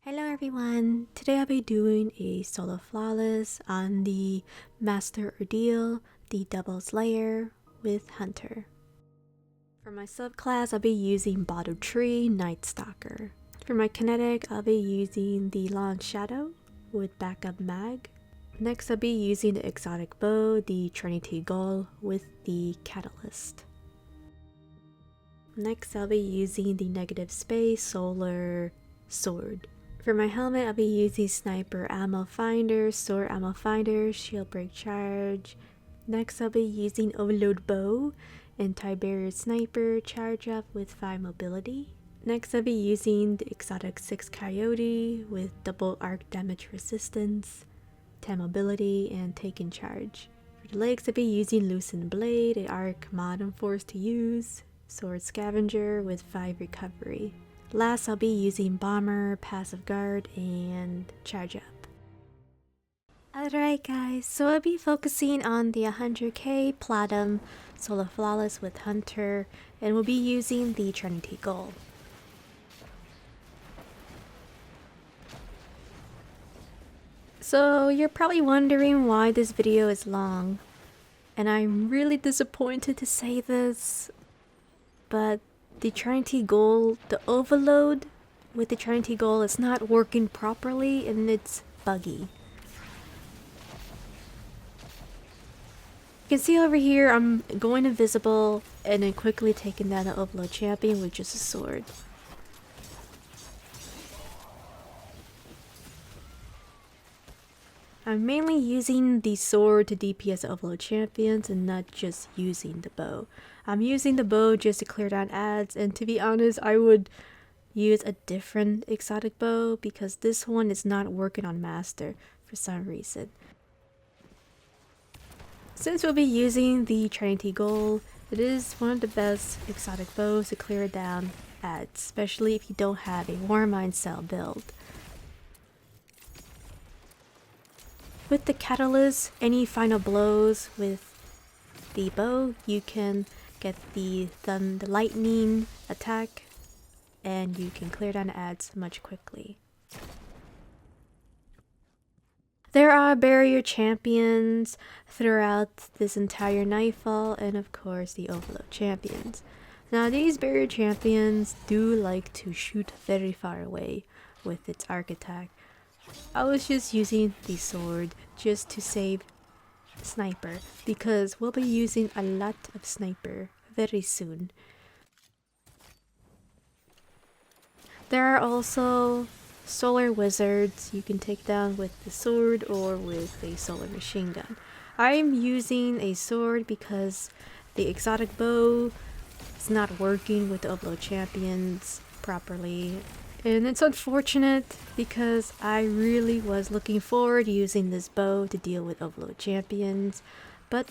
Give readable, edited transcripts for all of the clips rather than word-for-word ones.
Hello everyone! Today I'll be doing a solo flawless on the Master Ordeal, the doubles Lair with Hunter. For my subclass, I'll be using Bottle Tree Night Stalker. For my kinetic, I'll be using the Long Shadow with backup mag. Next, I'll be using the exotic bow, the Trinity Ghoul with the Catalyst. Next, I'll be using the negative space solar sword. For my helmet, I'll be using Sniper Ammo Finder, Sword Ammo Finder, Shield Break Charge. Next, I'll be using Overload Bow and Anti-Barrier Sniper Charge Up with 5 Mobility. Next, I'll be using the Exotic 6 Coyote with double arc damage resistance, 10 Mobility, and Taken Charge. For the legs, I'll be using Lucent Blade, an arc mod I'm forced to use, Sword Scavenger with 5 Recovery. Last, I'll be using Bomber, Passive Guard, and Charge Up. Alright guys, so I'll be focusing on the 100k Platinum Solo Flawless with Hunter, and we'll be using the Trinity Ghoul. So you're probably wondering why this video is long, and I'm really disappointed to say this, but the Trinity Ghoul, the overload with the Trinity Ghoul is not working properly and it's buggy. You can see over here I'm going invisible and then quickly taking down the overload champion with just a sword. I'm mainly using the sword to DPS overload champions and not just using the bow. I'm using the bow just to clear down ads, and to be honest, I would use a different exotic bow because this one is not working on master for some reason. Since we'll be using the Trinity Ghoul, it is one of the best exotic bows to clear down ads, especially if you don't have a Warmind cell build. With the Catalyst, any final blows with the bow, you can get the lightning attack and you can clear down ads much quickly. There are barrier champions throughout this entire Nightfall, and of course the overload champions. Now these barrier champions do like to shoot very far away with its arc attack. I was just using the sword just to save sniper because we'll be using a lot of sniper very soon. There are also solar wizards you can take down with the sword or with a solar machine gun. I'm using a sword because the exotic bow is not working with the overload champions properly. And it's unfortunate because I really was looking forward to using this bow to deal with overload champions, but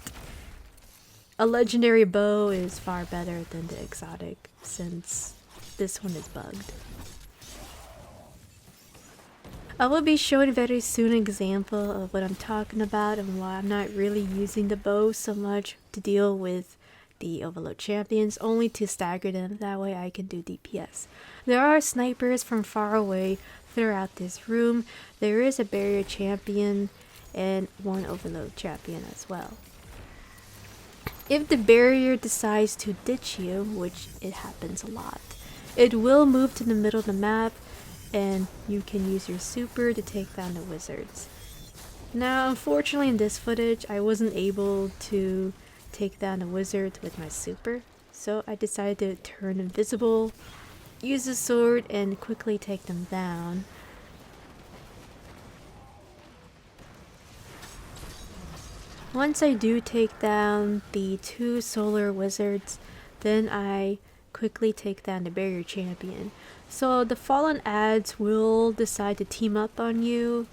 a legendary bow is far better than the exotic since this one is bugged. I will be showing very soon an example of what I'm talking about and why I'm not really using the bow so much to deal with the overload champions, only to stagger them, that way I can do DPS. There are snipers from far away throughout this room. There is a barrier champion and one overload champion as well. If the barrier decides to ditch you, which it happens a lot, it will move to the middle of the map and you can use your super to take down the wizards. Now unfortunately in this footage I wasn't able to take down the wizards with my super, so I decided to turn invisible, use the sword, and quickly take them down. Once I do take down the 2 solar wizards, then I quickly take down the barrier champion. So the fallen ads will decide to team up on you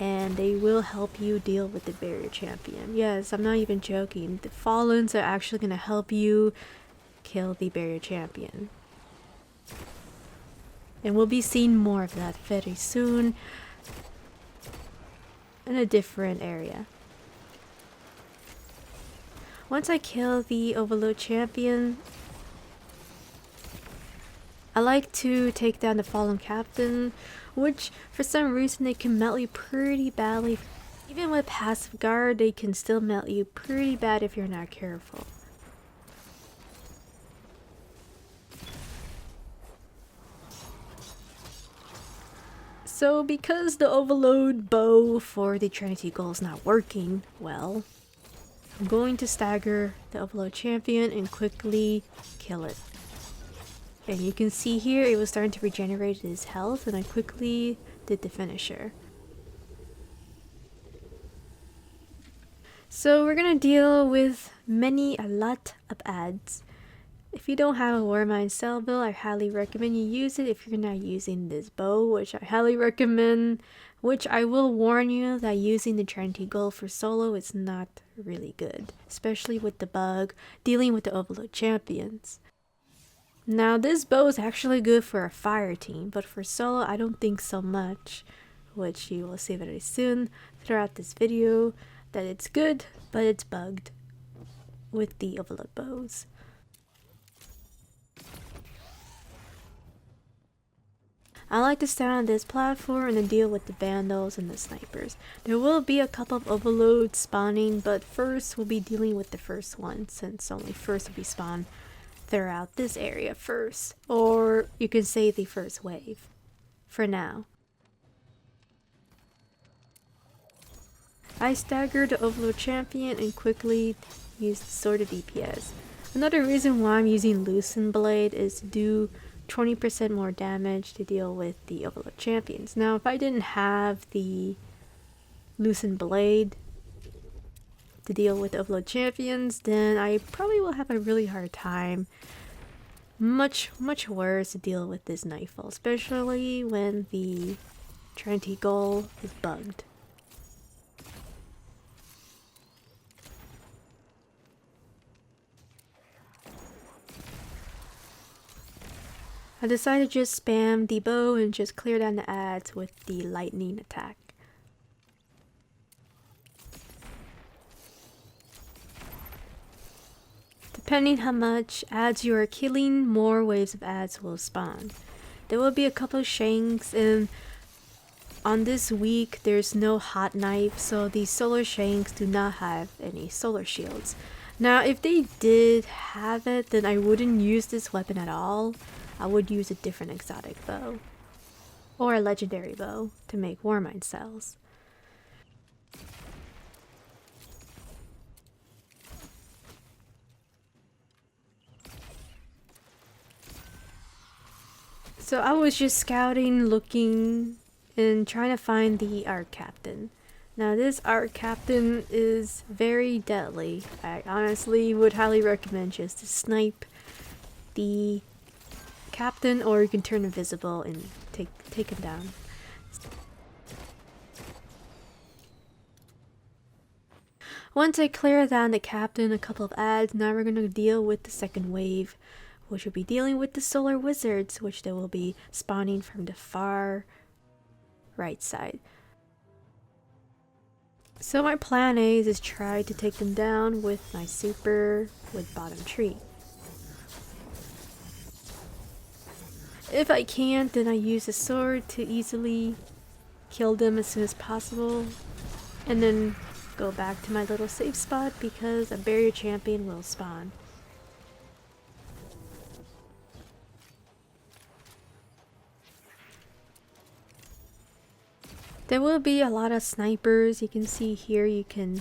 and they will help you deal with the barrier champion. Yes, I'm not even joking. The Fallens are actually going to help you kill the barrier champion. And we'll be seeing more of that very soon in a different area. Once I kill the overload champion, I like to take down the fallen captain, which for some reason they can melt you pretty badly. Even with passive guard, they can still melt you pretty bad if you're not careful. So because the overload bow for the Trinity Ghoul is not working well, I'm going to stagger the overload champion and quickly kill it. And you can see here it was starting to regenerate his health, and I quickly did the finisher. So we're gonna deal with a lot of ads. If you don't have a Warmind cell build, I highly recommend you use it if you're not using this bow, which I highly recommend. Which I will warn you that using the Trinity Ghoul for solo is not really good, especially with the bug dealing with the overload champions. Now this bow is actually good for a fire team, but for solo I don't think so much, which you will see very soon throughout this video that it's good, but it's bugged with the overload bows. I like to stand on this platform and then deal with the vandals and the snipers. There will be a couple of overloads spawning, but first we'll be dealing with the first one, since only first will be spawned throughout this area first. Or you can say the first wave, for now. I staggered the overload champion and quickly used the sword of DPS. Another reason why I'm using lucent blade is to do 20% more damage to deal with the overload champions. Now if I didn't have the lucent blade to deal with the overload champions, then I probably will have a really hard time. Much worse to deal with this Nightfall, especially when the Trinity Ghoul is bugged. I decided to just spam the bow and just clear down the ads with the lightning attack. Depending how much ads you are killing, more waves of ads will spawn. There will be a couple of shanks, and on this week there's no hot knife, so the solar shanks do not have any solar shields. Now if they did have it, then I wouldn't use this weapon at all. I would use a different exotic bow or a legendary bow to make Warmind cells. So I was just scouting, looking, and trying to find the Arc Captain. Now this Arc Captain is very deadly. I honestly would highly recommend just to snipe the captain, or you can turn invisible and take him down. Once I clear down the captain, a couple of ads, now we're going to deal with the second wave, which will be dealing with the solar wizards, which they will be spawning from the far right side. So my plan A is to try to take them down with my super with bottom tree. If I can't, then I use a sword to easily kill them as soon as possible, and then go back to my little safe spot because a barrier champion will spawn. There will be a lot of snipers. You can see here you can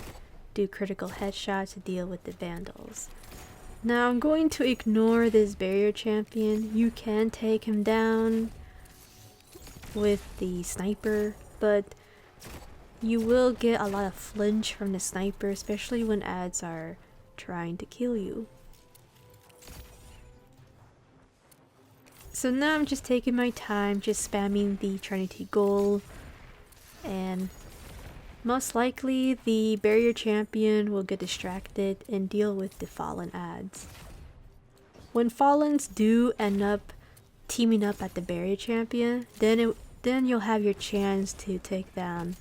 do critical headshots to deal with the vandals. Now I'm going to ignore this barrier champion. You can take him down with the sniper, but you will get a lot of flinch from the sniper, especially when ads are trying to kill you. So now I'm just taking my time, just spamming the Trinity Ghoul, and most likely the barrier champion will get distracted and deal with the fallen ads. When fallens do end up teaming up at the barrier champion, then you'll have your chance to take down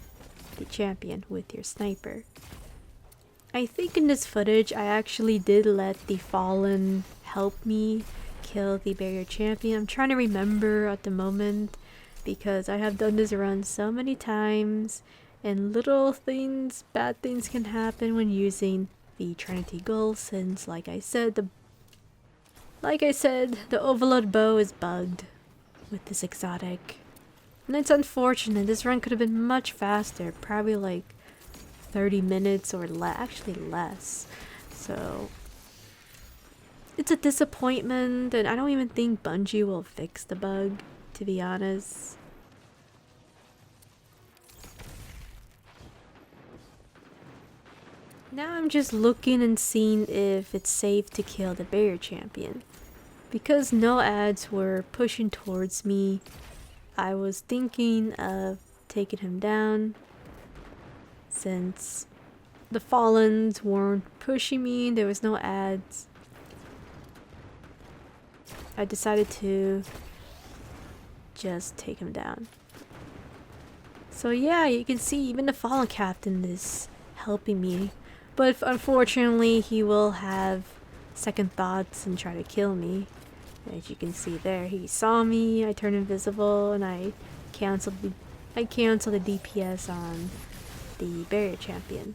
the champion with your sniper. I think in this footage I actually did let the fallen help me kill the barrier champion. I'm trying to remember at the moment because I have done this run so many times and little things, bad things can happen when using the Trinity Ghoul, since like I said, the overload bow is bugged with this exotic. And it's unfortunate. This run could have been much faster, probably like 30 minutes or actually less. So it's a disappointment, and I don't even think Bungie will fix the bug, to be honest. Now I'm just looking and seeing if it's safe to kill the barrier champion. Because no ads were pushing towards me, I was thinking of taking him down. Since the Fallens weren't pushing me, there was no ads. I decided to just take him down. So yeah, you can see even the Fallen Captain is helping me. But unfortunately, he will have second thoughts and try to kill me. As you can see there, he saw me, I turned invisible, and I canceled the DPS on the barrier champion.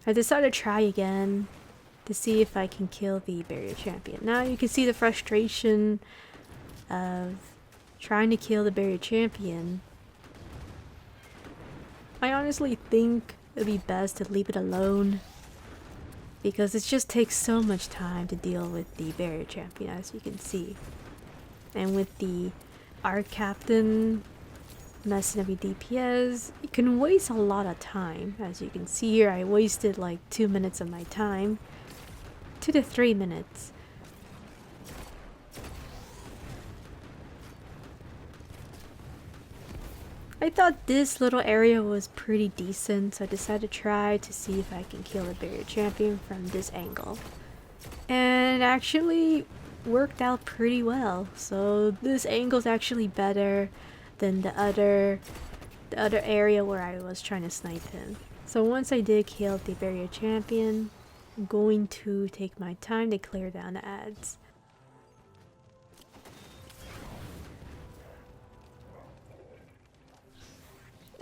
I decided to try again to see if I can kill the barrier champion. Now you can see the frustration of trying to kill the barrier champion. I honestly think it would be best to leave it alone, because it just takes so much time to deal with the barrier champion, as you can see. And with the Arc Captain messing up your DPS, you can waste a lot of time. As you can see here, I wasted like 2 minutes of my time. 2 to 3 minutes. I thought this little area was pretty decent, so I decided to try to see if I can kill a barrier champion from this angle. And it actually worked out pretty well. So this angle is actually better than the other area where I was trying to snipe him. So once I did kill the barrier champion, I'm going to take my time to clear down the ads.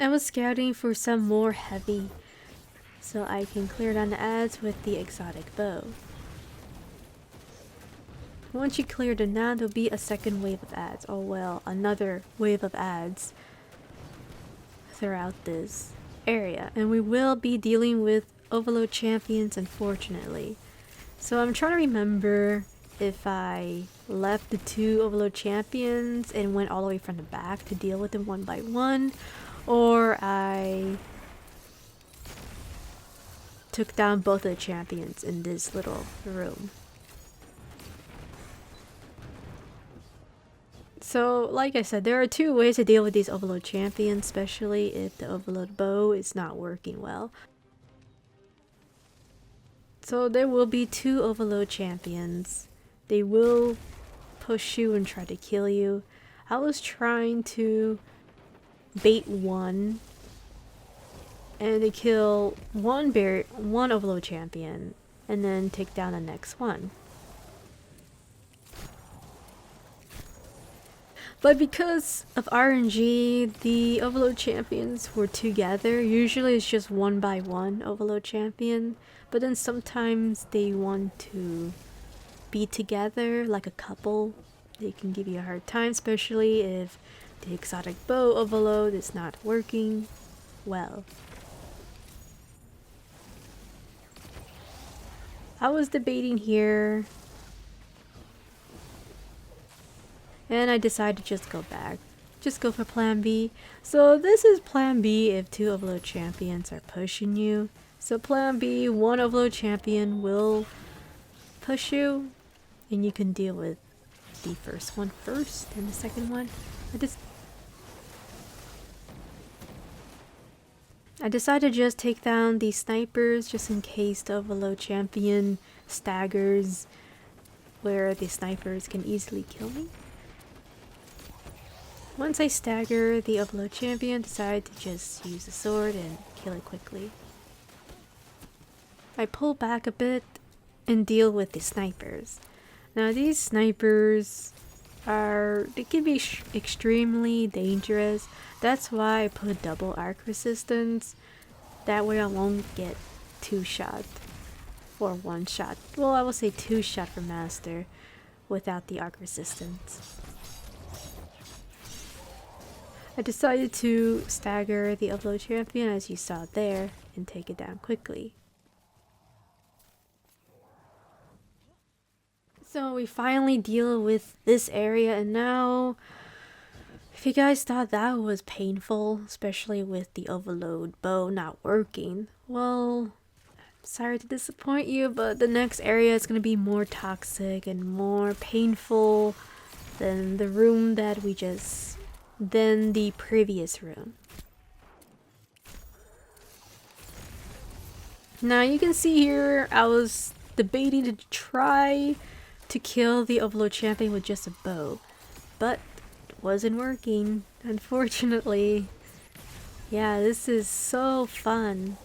I was scouting for some more heavy, so I can clear down the ads with the exotic bow. Once you clear them down, there'll be a second wave of ads. Oh well, another wave of ads throughout this area. And we will be dealing with overload champions, unfortunately. So I'm trying to remember if I left the 2 overload champions and went all the way from the back to deal with them one by one, or I took down both of the champions in this little room. So, like I said, there are 2 ways to deal with these overload champions, especially if the overload bow is not working well. So there will be 2 overload champions. They will push you and try to kill you. I was trying to bait one and to kill one overload champion and then take down the next one. But because of RNG, the overload champions were together. Usually it's just 1 by 1 overload champion, but then sometimes they want to be together like a couple. They can give you a hard time, especially if the exotic bow overload is not working well. I was debating here, and I decided to just go back. Just go for plan B. So this is plan B if 2 overload champions are pushing you. So plan B, 1 overload champion will push you, and you can deal with the first one first and the second one. I decided to just take down the snipers just in case the overload champion staggers where the snipers can easily kill me. Once I stagger the overload champion, decide to just use the sword and kill it quickly. I pull back a bit and deal with the snipers. Now these snipers they can be extremely dangerous. That's why I put double arc resistance. That way I won't get 2-shot or 1-shot. Well, I will say 2-shot for master without the arc resistance. I decided to stagger the Overload champion as you saw there and take it down quickly. So we finally deal with this area, and now if you guys thought that was painful, especially with the Overload bow not working, well, sorry to disappoint you, but the next area is going to be more toxic and more painful than the room that than the previous room. Now you can see here I was debating to try to kill the Overload champion with just a bow, but it wasn't working, unfortunately. Yeah, this is so fun.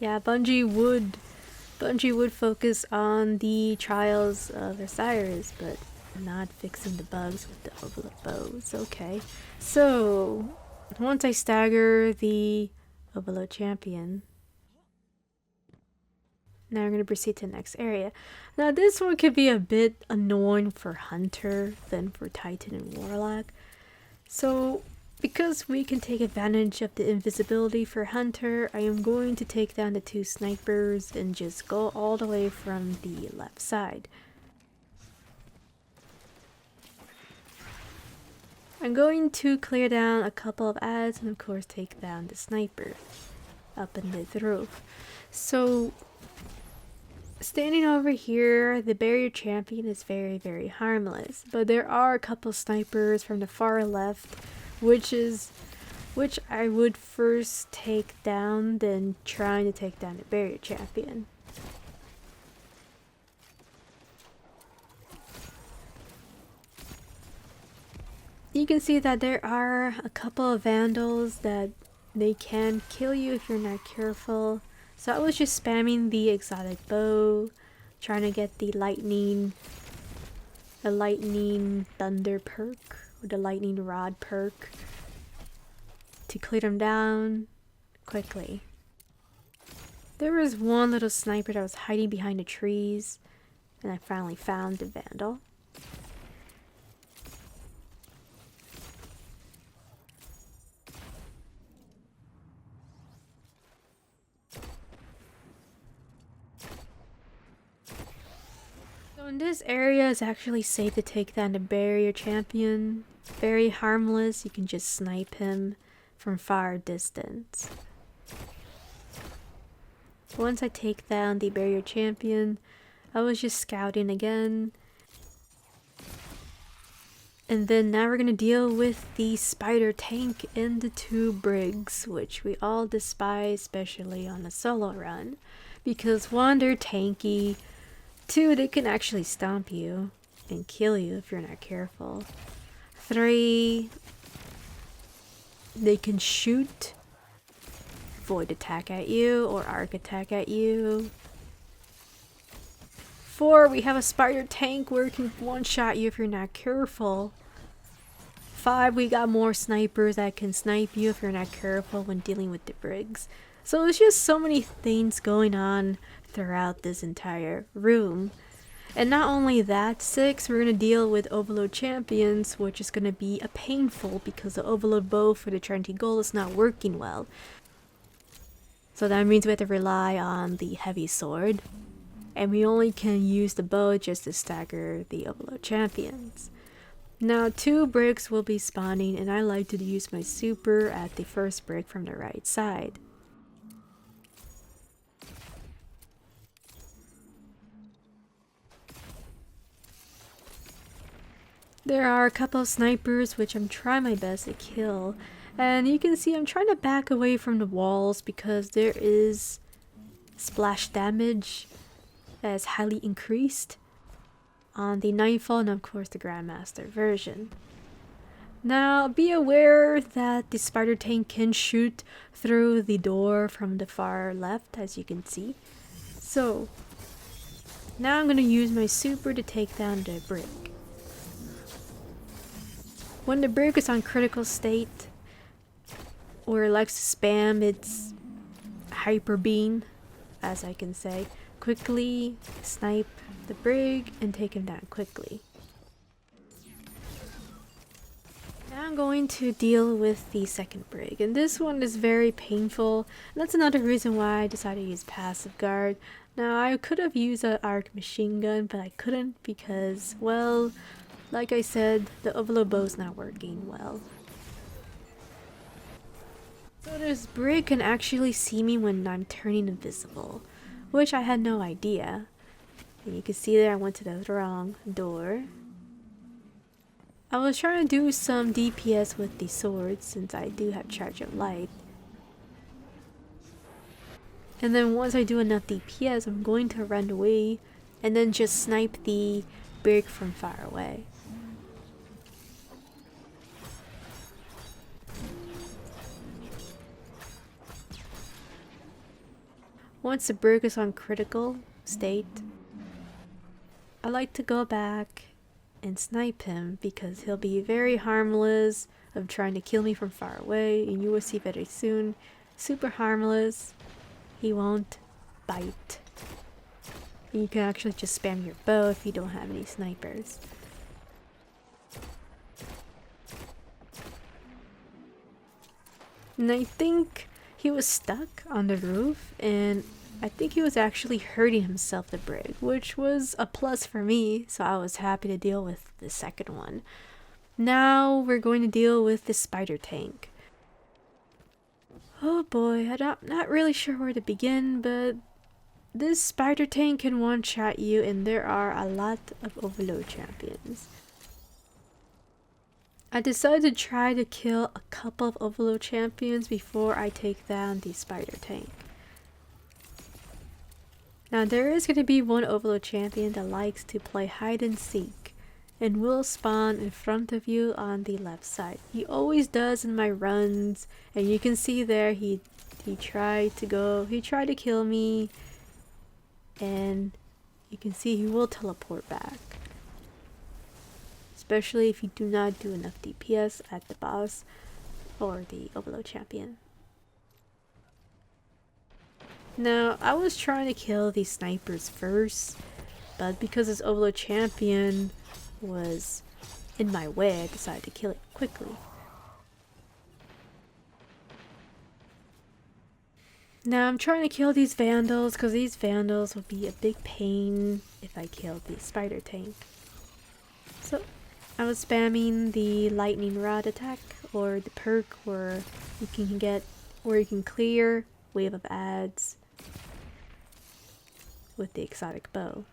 Yeah, Bungie would focus on the trials of Osiris, but not fixing the bugs with the Overload bow. It's okay. So once I stagger the Overload champion, now we're going to proceed to the next area. Now this one could be a bit annoying for Hunter than for Titan and Warlock. So because we can take advantage of the invisibility for Hunter, I am going to take down the 2 snipers and just go all the way from the left side. I'm going to clear down a couple of ads and of course take down the sniper up in the roof. So standing over here, the barrier champion is very, very harmless, but there are a couple snipers from the far left, which I would first take down than trying to take down the barrier champion. You can see that there are a couple of vandals that they can kill you if you're not careful. So I was just spamming the exotic bow, trying to get the lightning thunder perk, or the lightning rod perk, to clear them down quickly. There was one little sniper that was hiding behind the trees, and I finally found the vandal. So in this area, it's actually safe to take down the barrier champion. Very harmless, you can just snipe him from far distance. Once I take down the barrier champion, I was just scouting again. And then now we're gonna deal with the spider tank and the 2 brigs, which we all despise, especially on a solo run. Because 1, they're tanky, 2, they can actually stomp you and kill you if you're not careful. 3, they can shoot, void attack at you, or arc attack at you. 4, we have a spider tank where it can one-shot you if you're not careful. 5, we got more snipers that can snipe you if you're not careful when dealing with the brigs. So there's just so many things going on throughout this entire room. And not only that, 6, we're going to deal with Overload champions, which is going to be a painful because the Overload bow for the Trinity Ghoul is not working well. So that means we have to rely on the heavy sword. And we only can use the bow just to stagger the Overload champions. Now 2 bricks will be spawning, and I like to use my super at the first brick from the right side. There are a couple of snipers which I'm trying my best to kill, and you can see I'm trying to back away from the walls because there is splash damage that is highly increased on the Nightfall and of course the Grandmaster version. Now be aware that the spider tank can shoot through the door from the far left, as you can see. So now I'm going to use my super to take down the brick. When the brick is on critical state, or likes to spam its hyper beam, as I can say, quickly snipe the brick and take him down quickly. Now I'm going to deal with the second brig, and this one is very painful. And that's another reason why I decided to use passive guard. Now I could have used an arc machine gun, but I couldn't because, well, like I said, the overload bow is not working well. So this brig can actually see me when I'm turning invisible, which I had no idea. And you can see that I went to the wrong door. I was trying to do some DPS with the sword since I do have charge of light. And then once I do enough DPS, I'm going to run away and then just snipe the brig from far away. Once the brig is on critical state, I like to go back and snipe him because he'll be very harmless of trying to kill me from far away, and you will see very soon, super harmless. He won't bite. And you can actually just spam your bow if you don't have any snipers. And I think he was stuck on the roof, and I think he was actually hurting himself, the brig, which was a plus for me, so I was happy to deal with the second one. Now we're going to deal with the spider tank. Oh boy, I'm not really sure where to begin, but this spider tank can one-shot you, and there are a lot of overload champions. I decided to try to kill a couple of overload champions before I take down the spider tank. Now there is going to be one overload champion that likes to play hide and seek and will spawn in front of you on the left side. He always does in my runs, and you can see there he tried to kill me, and you can see he will teleport back. Especially if you do not do enough DPS at the boss or the overload champion. Now, I was trying to kill these snipers first, but because this overload champion was in my way, I decided to kill it quickly. Now I'm trying to kill these vandals because these vandals would be a big pain if I killed the spider tank. So I was spamming the lightning rod attack, or the perk where you can clear wave of ads with the exotic bow.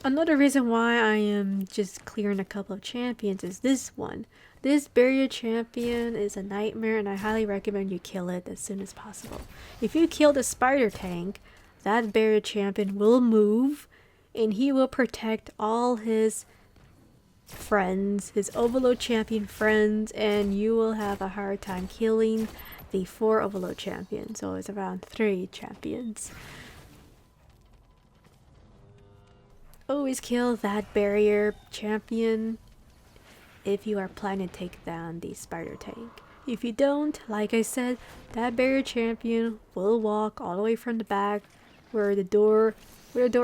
Another reason why I am just clearing a couple of champions is this one. This barrier champion is a nightmare, and I highly recommend you kill it as soon as possible. If you kill the spider tank, that barrier champion will move, and he will protect all his friends, his overload champion friends, and you will have a hard time killing the 4 overload champions. So it's around 3 champions. Always kill that barrier champion if you are planning to take down the spider tank. If you don't, like I said, that barrier champion will walk all the way from the back where the door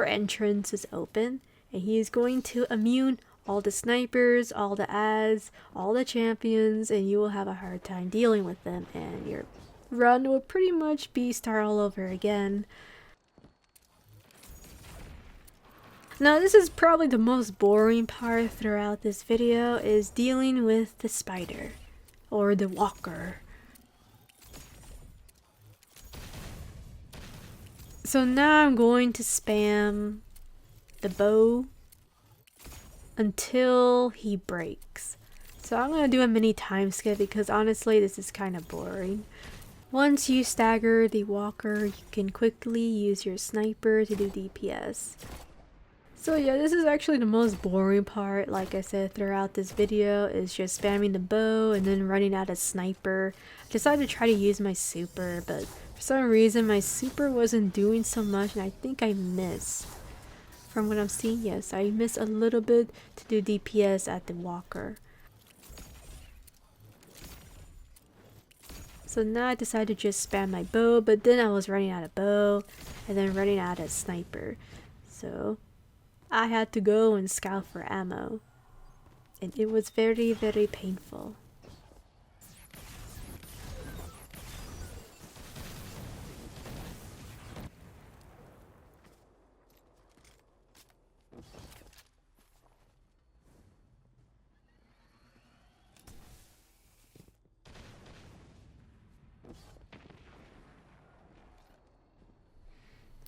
entrance is open, and he is going to immune all the snipers, all the ads, all the champions, and you will have a hard time dealing with them, and your run will pretty much be start all over again. Now this is probably the most boring part throughout this video, is dealing with the spider or the walker. So now I'm going to spam the bow until he breaks. So I'm going to do a mini time skip because honestly this is kind of boring. Once you stagger the walker, you can quickly use your sniper to do DPS. So yeah, this is actually the most boring part, like I said throughout this video, is just spamming the bow and then running out of sniper. I decided to try to use my super, but for some reason my super wasn't doing so much and I think I missed. From what I'm seeing, yes, I missed a little bit to do DPS at the walker. So now I decided to just spam my bow, but then I was running out of bow and then running out of sniper. So I had to go and scout for ammo. And it was very, very painful.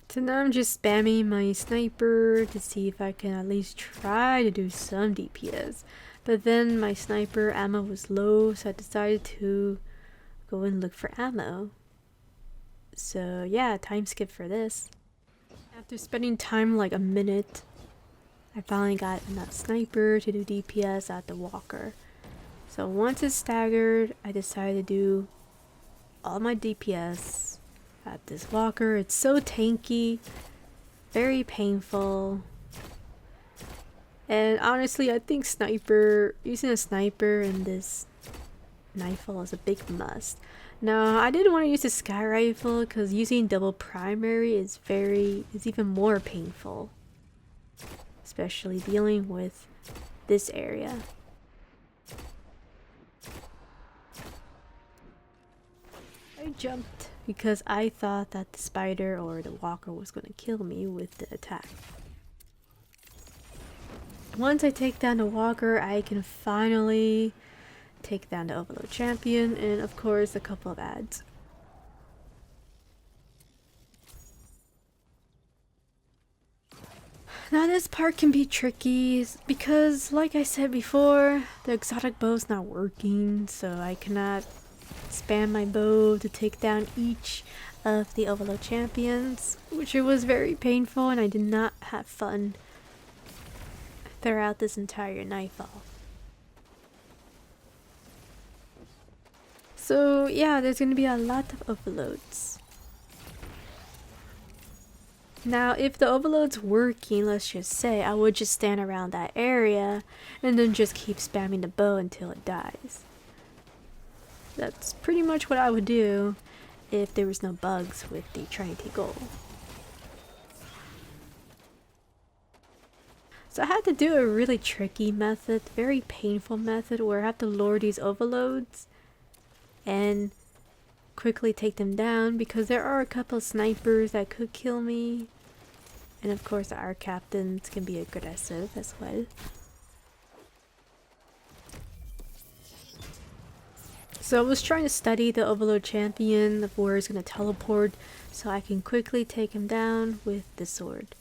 So now I'm just spamming my sniper to see if I can at least try to do some DPS. But then my sniper ammo was low, so I decided to go and look for ammo. So yeah, time skip for this. After spending time like a minute, I finally got enough sniper to do DPS at the walker. So once it's staggered, I decided to do all my DPS at this walker. It's so tanky, very painful, and honestly I think using a sniper in this Nightfall is a big must. Now I didn't want to use the sky rifle because using double primary is even more painful, especially dealing with this area. I jumped because I thought that the spider or the walker was going to kill me with the attack. Once I take down the walker, I can finally take down the Overload champion and of course a couple of ads. Now this part can be tricky because like I said before, the exotic bow is not working, so I cannot spam my bow to take down each of the Overload champions, which it was very painful and I did not have fun throughout this entire Nightfall. So yeah, there's gonna be a lot of overloads. Now if the overload's working, let's just say, I would just stand around that area and then just keep spamming the bow until it dies. That's pretty much what I would do if there was no bugs with the Trinity Ghoul. So I had to do a really tricky method, very painful method, where I have to lure these overloads and quickly take them down because there are a couple of snipers that could kill me. And of course our captains can be aggressive as well. So I was trying to study the Overload champion of where he's going to teleport so I can quickly take him down with the sword.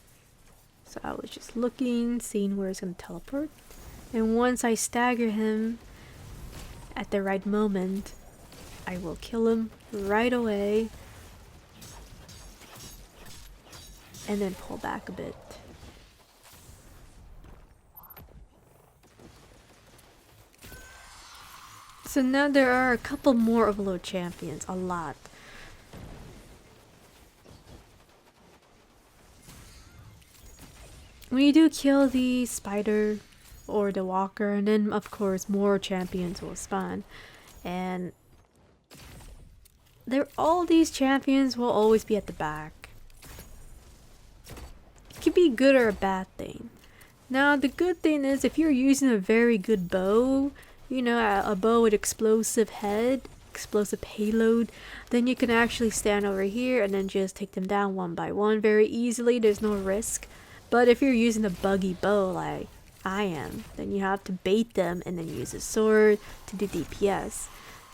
So I was just looking, seeing where he's going to teleport. And once I stagger him at the right moment, I will kill him right away. And then pull back a bit. So now there are a couple more Overload champions, a lot. When you do kill the spider or the walker, and then of course more champions will spawn. And all these champions will always be at the back. It could be a good or a bad thing. Now the good thing is if you're using a very good bow, you know, a bow with explosive head, explosive payload, then you can actually stand over here and then just take them down one by one very easily. There's no risk. But if you're using a buggy bow like I am, then you have to bait them and then use a sword to do DPS.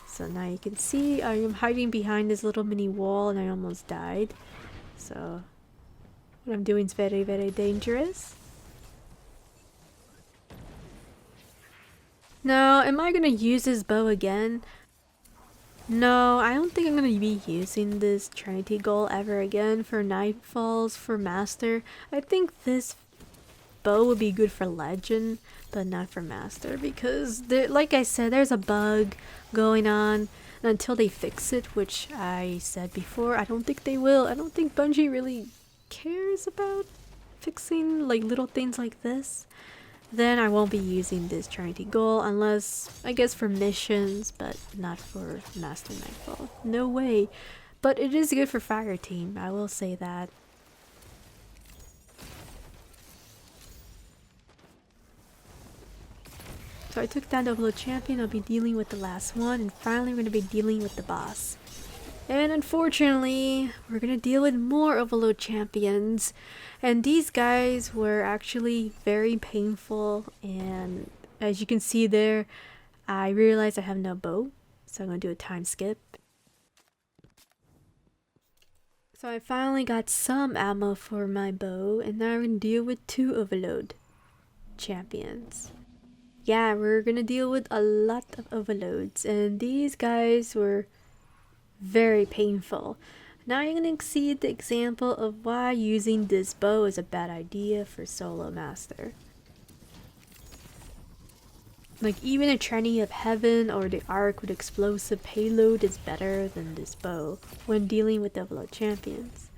So now you can see I am hiding behind this little mini wall and I almost died. So what I'm doing is very, very dangerous. Now, am I gonna use this bow again? No, I don't think I'm gonna be using this Trinity Ghoul ever again for Nightfalls for Master. I think this bow would be good for legend, but not for master, because there, like I said, there's a bug going on. And until they fix it, which I said before, I don't think they will. I don't think Bungie really cares about fixing like little things like this. Then I won't be using this Trinity Ghoul unless, I guess, for missions, but not for Master Nightfall. No way. But it is good for fireteam, I will say that. So I took down the Overlord Champion, I'll be dealing with the last one, and finally we're going to be dealing with the boss. And unfortunately, we're going to deal with more Overlord Champions. And these guys were actually very painful, and as you can see there, I realized I have no bow, so I'm going to do a time skip. So I finally got some ammo for my bow, and now we're going to deal with 2 Overlord Champions. Yeah, we're gonna deal with a lot of overloads, and these guys were very painful. Now you're gonna see the example of why using this bow is a bad idea for solo master. Like even a Trinity of Heaven or the Arc with explosive payload is better than this bow when dealing with overload champions.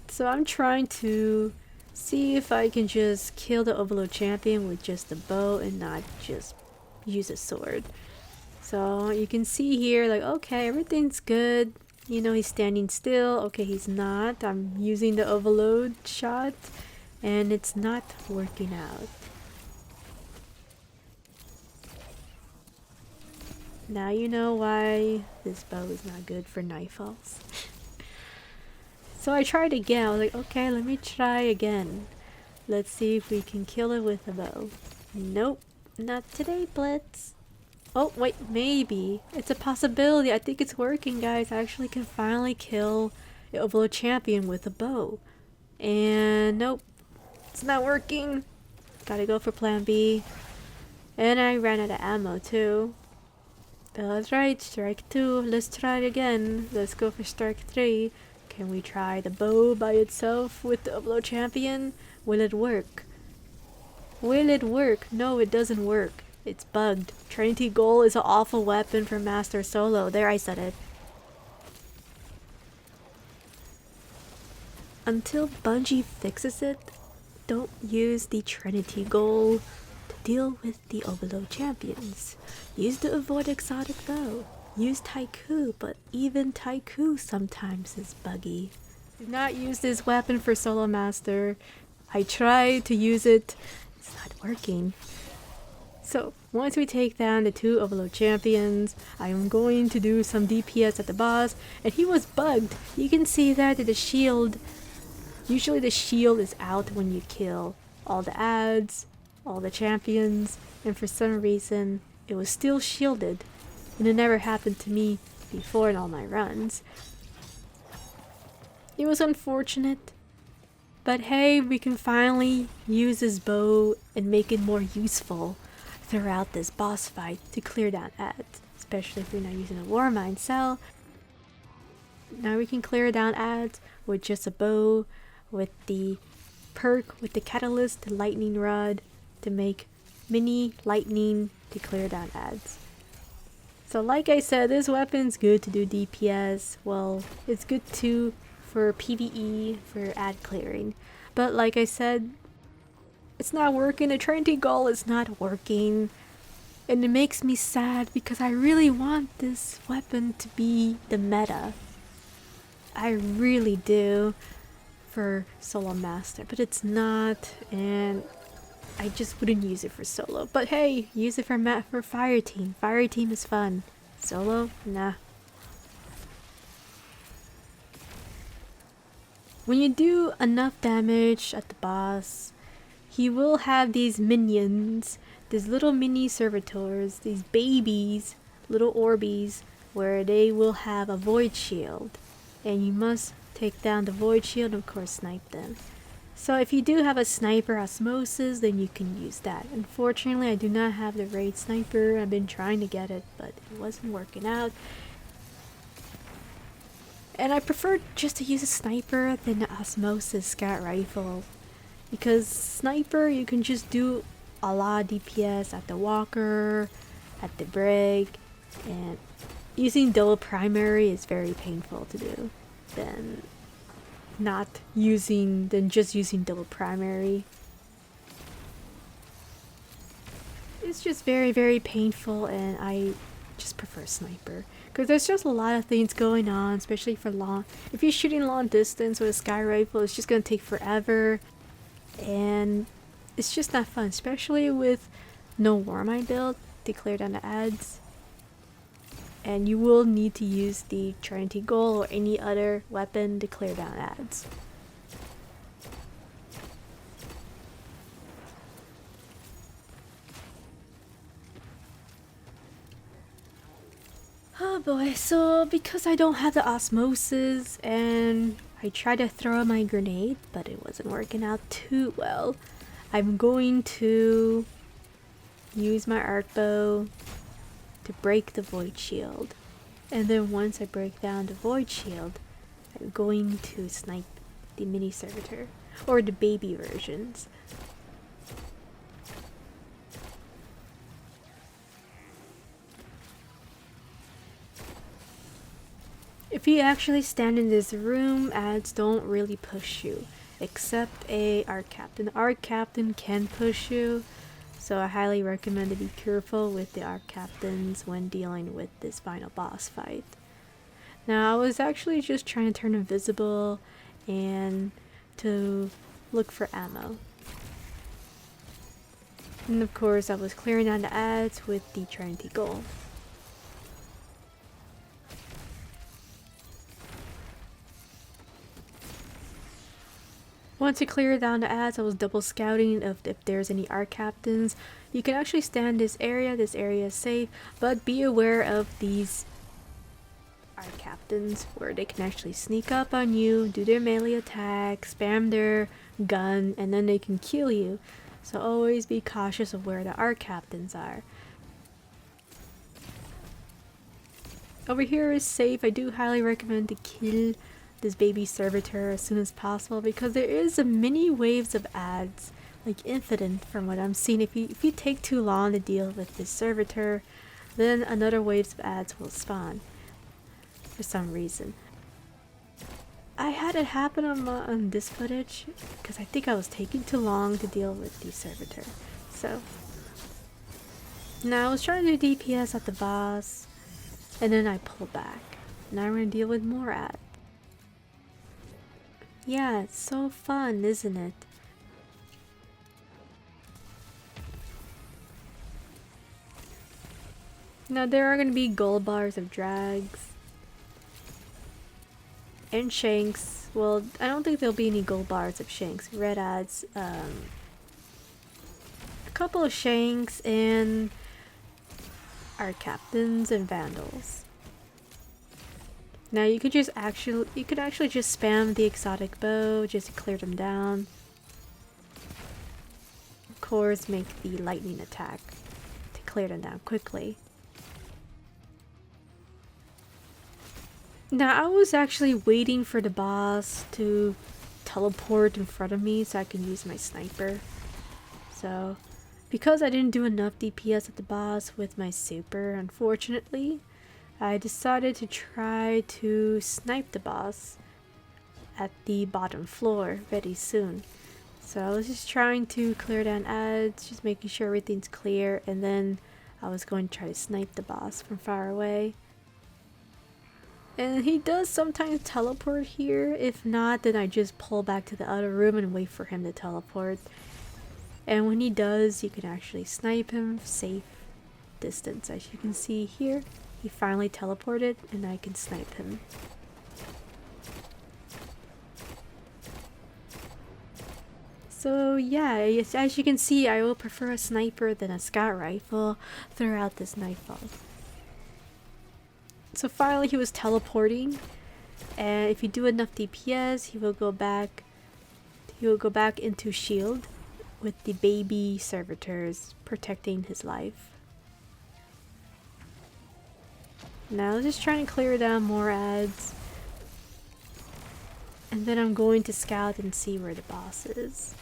So I'm trying to see if I can just kill the Overlord Champion with just a bow and not just use a sword. So you can see here, like, okay, everything's good. You know, he's standing still. Okay, he's not. I'm using the Overload shot and it's not working out. Now you know why this bow is not good for Nightfalls. So I tried again. I was like, okay, let me try again. Let's see if we can kill it with a bow. Nope, not today, Blitz. Oh, wait, maybe. It's a possibility. I think it's working, guys. I actually can finally kill the Overlord Champion with a bow. And nope, it's not working. Gotta go for plan B. And I ran out of ammo too. That's right, strike 2. Let's try it again. Let's go for strike 3. Can we try the bow by itself with the Overlord Champion? Will it work? Will it work? No, it doesn't work. It's bugged. Trinity Ghoul is an awful weapon for Master Solo. There, I said it. Until Bungie fixes it, don't use the Trinity Ghoul to deal with the Overlord Champions. Use the Avoid Exotic bow. Use Taiku, but even Taiku sometimes is buggy. Do not use this weapon for solo master. I tried to use it. It's not working. So, once we take down the 2 Overlord Champions, I am going to do some DPS at the boss, and he was bugged. You can see that the shield, usually the shield is out when you kill all the ads, all the champions, and for some reason, it was still shielded. And it never happened to me before in all my runs. It was unfortunate, but hey, we can finally use this bow and make it more useful throughout this boss fight to clear down ads, especially if you're not using a War Mine cell. Now we can clear down ads with just a bow, with the perk, with the catalyst, the lightning rod, to make mini lightning to clear down ads. So like I said, this weapon's good to do DPS. Well, it's good too for PvE, for ad clearing. But like I said, it's not working. The Trinity Ghoul is not working. And it makes me sad because I really want this weapon to be the meta. I really do for solo master, but it's not, and I just wouldn't use it for solo. But hey, use it for fireteam. Fireteam is fun. Solo? Nah. When you do enough damage at the boss, he will have these minions, these little mini servitors, these babies, little Orbeez, where they will have a void shield. And you must take down the void shield and of course snipe them. So if you do have a sniper osmosis, then you can use that. Unfortunately, I do not have the raid sniper. I've been trying to get it, but it wasn't working out. And I prefer just to use a sniper than the osmosis scout rifle. Because sniper, you can just do a lot of DPS at the walker, at the break, and using double primary is very painful to do. Than just using double primary. It's just very, very painful, and I just prefer sniper. Because there's just a lot of things going on, especially for long. If you're shooting long distance with a sky rifle, it's just gonna take forever. And it's just not fun, especially with no Warmind build to clear down the ads. And you will need to use the Trinity Ghoul or any other weapon to clear down ads. Oh boy, so because I don't have the osmosis and I tried to throw my grenade, but it wasn't working out too well, I'm going to use my arc bow to break the void shield. And then once I break down the void shield, I'm going to snipe the mini servitor, or the baby versions. If you actually stand in this room, ads don't really push you, except a arc captain. The arc captain can push you, so I highly recommend to be careful with the arc captains when dealing with this final boss fight. Now, I was actually just trying to turn invisible and to look for ammo. And of course, I was clearing down the ads with the Trinity Ghoul. Once I cleared down the ads, I was double scouting if there's any arc captains. You can actually stand this area is safe, but be aware of these arc captains where they can actually sneak up on you, do their melee attack, spam their gun, and then they can kill you. So always be cautious of where the arc captains are. Over here is safe. I do highly recommend to kill this baby servitor as soon as possible, because there is a mini waves of ads, like infinite from what I'm seeing. If you take too long to deal with this servitor, then another waves of ads will spawn for some reason. I had it happen on this footage because I think I was taking too long to deal with the servitor. So now I was trying to do DPS at the boss, and then I pulled back. Now we're gonna deal with more ads. Yeah, it's so fun, isn't it? Now there are going to be gold bars of drags and shanks. Well, I don't think there'll be any gold bars of shanks. Red ads, a couple of shanks, and our captains and vandals. Now you could actually just spam the exotic bow just to clear them down. Of course, make the lightning attack to clear them down quickly. Now I was actually waiting for the boss to teleport in front of me so I can use my sniper. So because I didn't do enough DPS at the boss with my super, unfortunately, I decided to try to snipe the boss at the bottom floor very soon. So I was just trying to clear down ads, just making sure everything's clear, and then I was going to try to snipe the boss from far away. And he does sometimes teleport here. If not, then I just pull back to the other room and wait for him to teleport. And when he does, you can actually snipe him safe distance. As you can see here, he finally teleported and I can snipe him. So yeah, as you can see, I will prefer a sniper than a scout rifle throughout this Nightfall. So finally he was teleporting, and if you do enough DPS, he will go back into shield with the baby servitors protecting his life. Now just trying to clear down more ads. And then I'm going to scout and see where the boss is.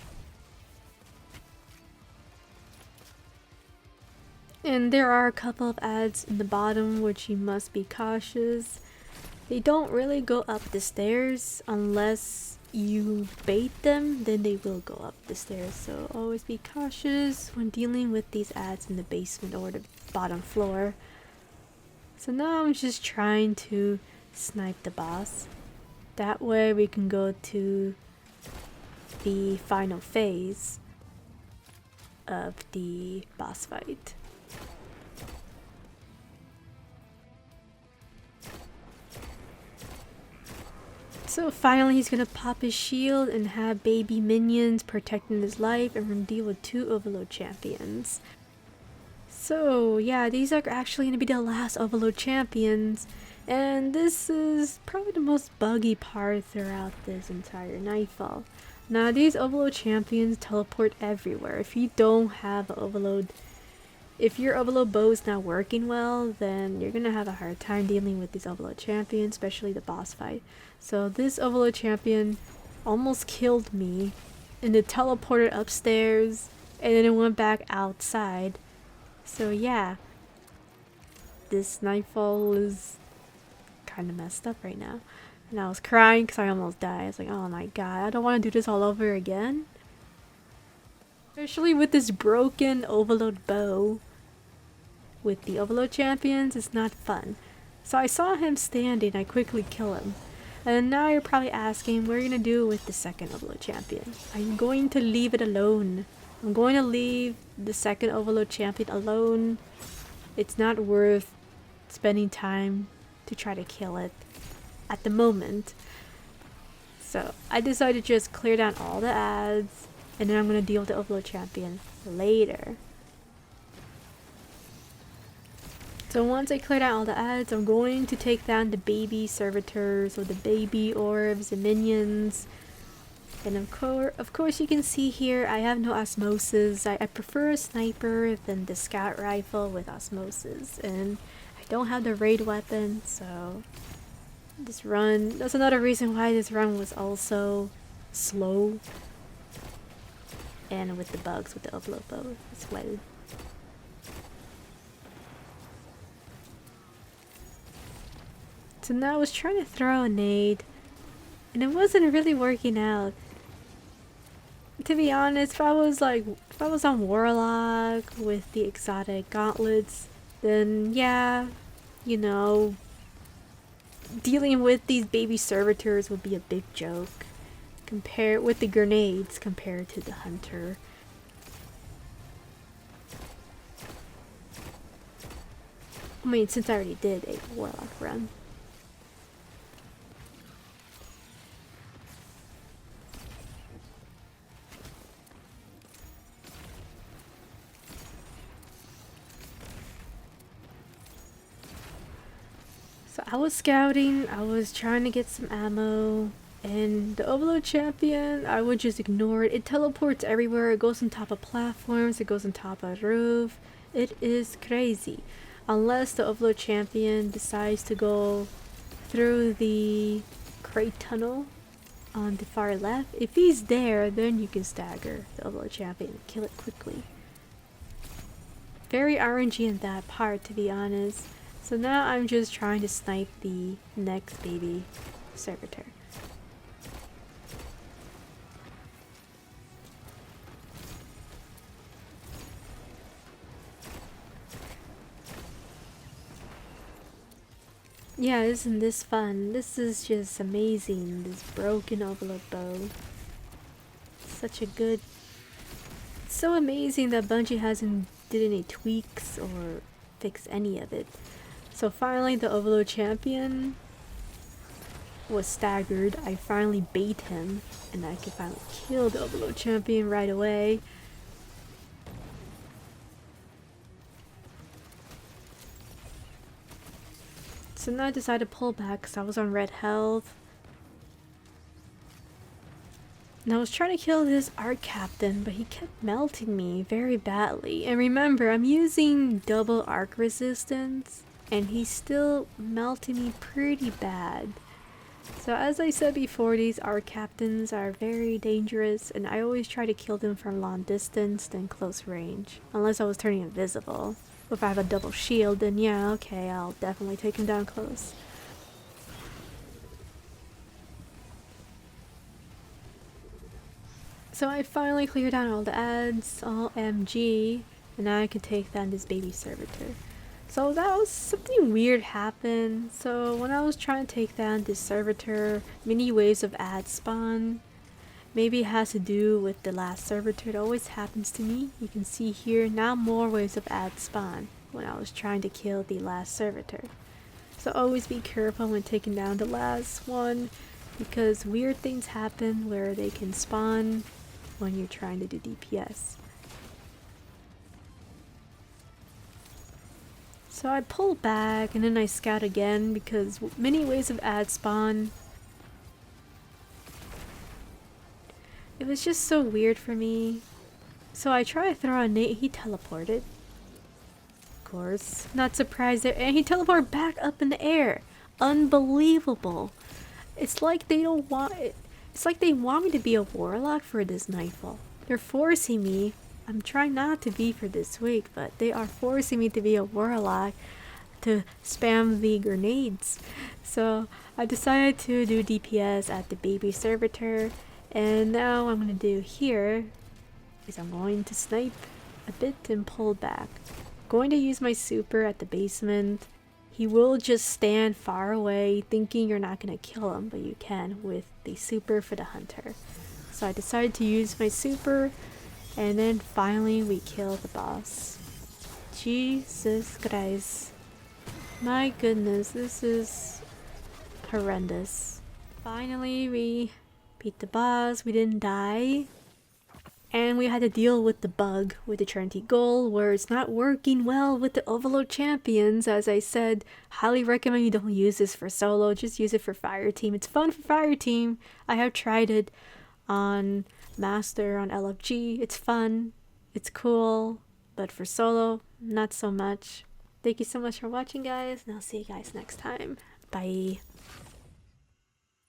And there are a couple of ads in the bottom which you must be cautious. They don't really go up the stairs unless you bait them, then they will go up the stairs. So always be cautious when dealing with these ads in the basement or the bottom floor. So now I'm just trying to snipe the boss. That way we can go to the final phase of the boss fight. So finally he's gonna pop his shield and have baby minions protecting his life, and we're gonna deal with 2 Overload champions. So yeah, these are actually gonna be the last Overload champions, and this is probably the most buggy part throughout this entire Nightfall. Now these Overload champions teleport everywhere. If you don't have Overload, if your Overload bow is not working well, then you're gonna have a hard time dealing with these Overload champions, especially the boss fight. So this Overload champion almost killed me, and it teleported upstairs, and then it went back outside. So yeah, this Nightfall is kind of messed up right now. And I was crying because I almost died. I was like, oh my god, I don't want to do this all over again. Especially with this broken Overload bow. With the Overload champions, it's not fun. So I saw him standing, I quickly kill him. And now you're probably asking, what are you going to do with the second Overload champion? I'm going to leave it alone. I'm going to leave the second Overload champion alone. It's not worth spending time to try to kill it at the moment. So I decided to just clear down all the ads, and then I'm going to deal with the Overload champion later. So once I cleared out all the ads, I'm going to take down the baby servitors or the baby orbs and minions. And of course you can see here I have no osmosis. I prefer a sniper than the scout rifle with osmosis. And I don't have the raid weapon, so this run, that's another reason why this run was also slow. And with the bugs with the Overload bow as well. So now I was trying to throw a nade, and it wasn't really working out. To be honest, if I was on Warlock with the exotic gauntlets, then yeah, you know, dealing with these baby servitors would be a big joke. Compare with the grenades compared to the hunter. I mean, since I already did a Warlock run. So I was scouting, I was trying to get some ammo, and the Overload champion, I would just ignore it. It teleports everywhere, it goes on top of platforms, it goes on top of a roof. It is crazy. Unless the Overload champion decides to go through the crate tunnel on the far left. If he's there, then you can stagger the Overload champion and kill it quickly. Very RNG in that part, to be honest. So now I'm just trying to snipe the next baby servitor. Yeah, isn't this fun? This is just amazing, this broken Overload bow. Such a good... It's so amazing that Bungie hasn't did any tweaks or fixed any of it. So finally the Overload champion was staggered. I finally bait him and I could finally kill the Overload champion right away. So now I decided to pull back because I was on red health. And I was trying to kill this art captain, but he kept melting me very badly. And remember, I'm using double arc resistance, and he's still melting me pretty bad. So as I said before, these ARC captains are very dangerous, and I always try to kill them from long distance than close range. Unless I was turning invisible. If I have a double shield, then yeah, okay, I'll definitely take him down close. So I finally cleared down all the ads, all MG, and now I can take down this baby servitor. So that was something weird happened. So when I was trying to take down this servitor, many waves of ads spawn. Maybe it has to do with the last servitor. It always happens to me. You can see here now more waves of ads spawn when I was trying to kill the last servitor. So always be careful when taking down the last one, because weird things happen where they can spawn when you're trying to do DPS. So I pull back and then I scout again because many waves of ads spawn. It was just so weird for me. So I try to throw a nade, he teleported. Of course, not surprised there, and he teleported back up in the air. Unbelievable. It's like they don't want it. It's like they want me to be a warlock for this Nightfall. They're forcing me. I'm trying not to be for this week, but they are forcing me to be a warlock to spam the grenades. So I decided to do DPS at the baby servitor, and now what I'm going to do here is I'm going to snipe a bit and pull back. I'm going to use my super at the basement. He will just stand far away thinking you're not going to kill him, but you can with the super for the hunter. So I decided to use my super, and then finally we kill the boss. Jesus Christ. My goodness, this is horrendous. Finally we beat the boss, we didn't die. And we had to deal with the bug with the Trinity Ghoul where it's not working well with the Overload champions. As I said, highly recommend you don't use this for solo, just use it for fireteam. It's fun for fireteam. I have tried it on Master, on LFG. It's fun, it's cool, but for solo, not so much. Thank you so much for watching, guys, and I'll see you guys next time. Bye.